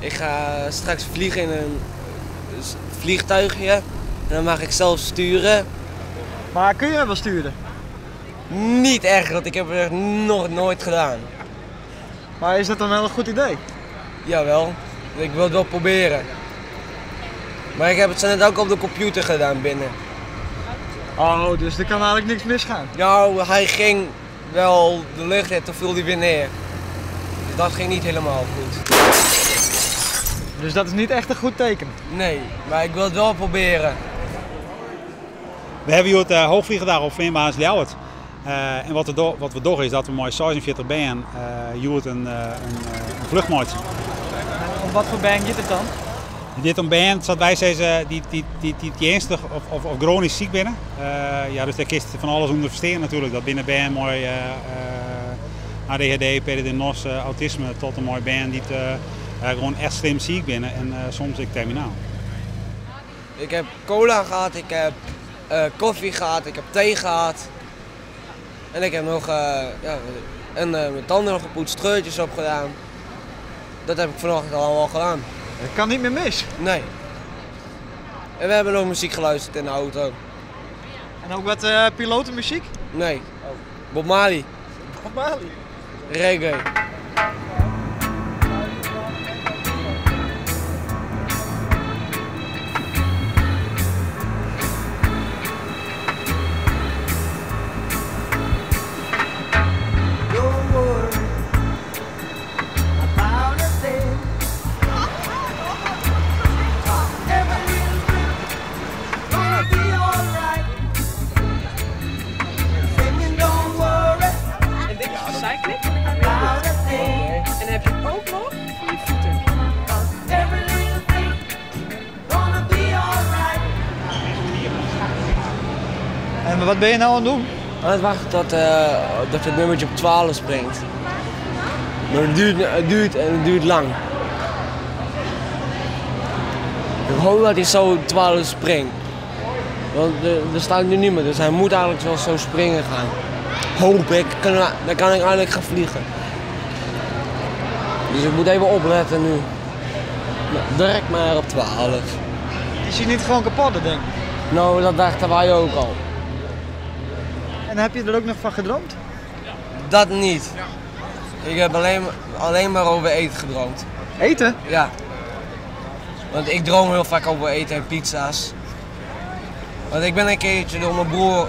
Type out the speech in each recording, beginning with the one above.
Ik ga straks vliegen in een vliegtuigje en dan mag ik zelf sturen. Maar kun je wel sturen? Niet echt, want ik heb het nog nooit gedaan. Maar is dat dan wel een goed idee? Jawel, ik wil het wel proberen. Maar ik heb het zo net ook op de computer gedaan binnen. Oh, dus er kan eigenlijk niks misgaan? Nou, hij ging wel de lucht in, toen viel hij weer neer. Dus dat ging niet helemaal goed. Dus dat is niet echt een goed teken? Nee, maar ik wil het wel proberen. We hebben hier het hoogvliegendag op Veenbaans Ljouwert. En wat we doen is dat we met 46 ben hier een vlucht. Om wat voor band gaat het dan? Dit een band, zoals wij zeggen, die ernstig of chronisch ziek binnen. Ja, dus daar kist van alles onder verstehen natuurlijk. Dat binnen band mooi ADHD, PDD-NOS, autisme tot een mooie band die gewoon echt slim ziek binnen en soms ik terminaal. Ik heb cola gehad, ik heb koffie gehad, ik heb thee gehad. En ik heb nog mijn tanden nog gepoetst, scheurtjes opgedaan. Dat heb ik vanochtend allemaal gedaan. Dat kan niet meer mis. Nee. En we hebben nog muziek geluisterd in de auto. En ook wat pilotenmuziek? Nee. Bob Marley. Bob Marley? Reggae. En heb je ook nog voor je voeten. En wat ben je nou aan het doen? Aan het wachten dat het nummertje op 12 springt. Maar het duurt lang. Ik hoop dat hij zo 12 springt. Want er staat nu niemand, dus hij moet eigenlijk wel zo springen gaan. Hoop ik, dan kan ik eigenlijk gaan vliegen. Dus ik moet even opletten nu. Nou, direct maar op 12. Is hij niet gewoon kapot, denk ik? Nou, dat dachten wij ook al. En heb je er ook nog van gedroomd? Dat niet. Ik heb alleen maar over eten gedroomd. Eten? Ja. Want ik droom heel vaak over eten en pizza's. Want ik ben een keertje door mijn broer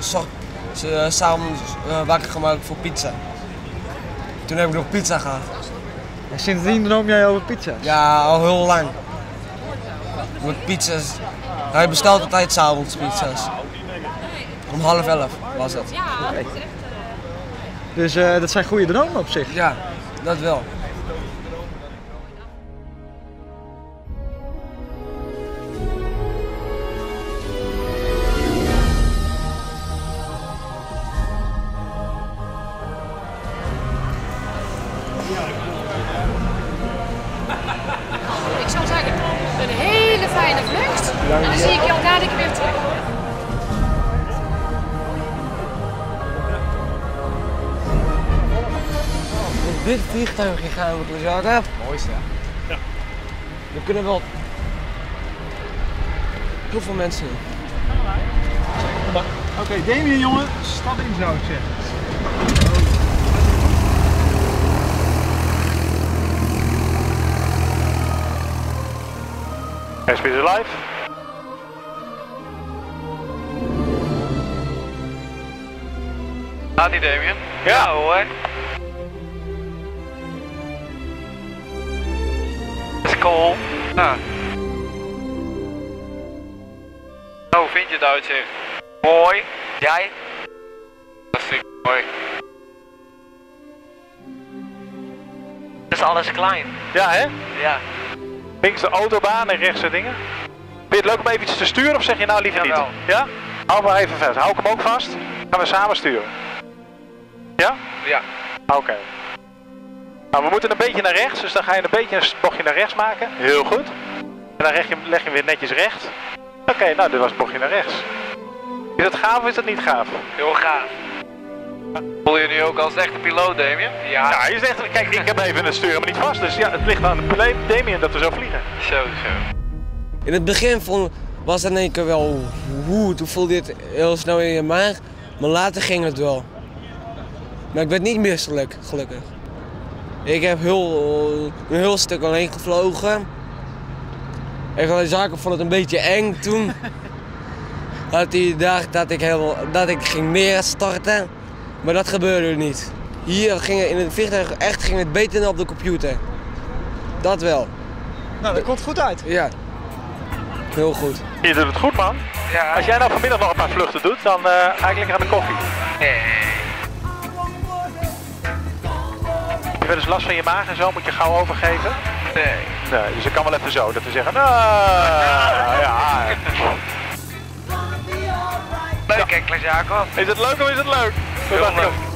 s'avonds wakker gemaakt voor pizza. Toen heb ik nog pizza gehad. En sindsdien droom jij over pizza's? Ja, al heel lang. Met pizza's. Hij bestelt altijd s'avonds pizza's. Om 10:30 was het. Okay. Dus dat zijn goede dromen op zich? Ja, dat wel. Ik zou zeggen, een hele fijne vlucht. En dan zie ik jou dadelijk weer terug. Dit vliegtuigje gaan we dus af. Mooiste, hè? Ja. We kunnen wel heel veel mensen in. Oké, Damien jongen, stap in zou ik zeggen. SP is live. Gaat die Damien? Ja hoor. Is cool. Ja. Hoe vind je het uitzicht? Mooi. Jij? Dat vind ik mooi. Het is alles klein. Ja, hè? Ja. Links de autobaan en rechts de dingen. Vind je het leuk om even iets te sturen of zeg je nou liever Jawel. niet? Ja? Hou maar even vast. Hou ik hem ook vast? Gaan we samen sturen? Ja? Ja. Oké. Nou, we moeten een beetje naar rechts, dus dan ga je een beetje een bochtje naar rechts maken. Heel goed. En dan leg je hem weer netjes recht. Oké, nou dit was het bochtje naar rechts. Is dat gaaf of is dat niet gaaf? Heel gaaf. Voel je nu ook als echte piloot, Damien? Ja, hij is echt, kijk, ik heb even het sturen maar niet vast, dus ja, het ligt aan de Damien dat we zo vliegen. Zo. In het begin was het in één keer wel toen voelde je het heel snel in je maag, maar later ging het wel. Maar ik werd niet misselijk, gelukkig. Ik heb een heel stuk alleen gevlogen. Jacob vond het een beetje eng toen. Had hij gedacht dat ik ging neerstarten, maar dat gebeurde niet. Hier ging het in het vliegtuig ging het beter dan op de computer. Dat wel. Nou, dat komt goed uit. Ja, heel goed. Je doet het goed, man. Ja. Als jij nou vanmiddag nog een paar vluchten doet, dan ga ik lekker aan de koffie. Nee. Heb je wel eens last van je maag en zo? Moet je gauw overgeven? Nee. Nee, dus ik kan wel even zo, dat we zeggen, ja. Leuk hè, Klaas Jacob? Is het leuk of is het leuk? Heel leuk.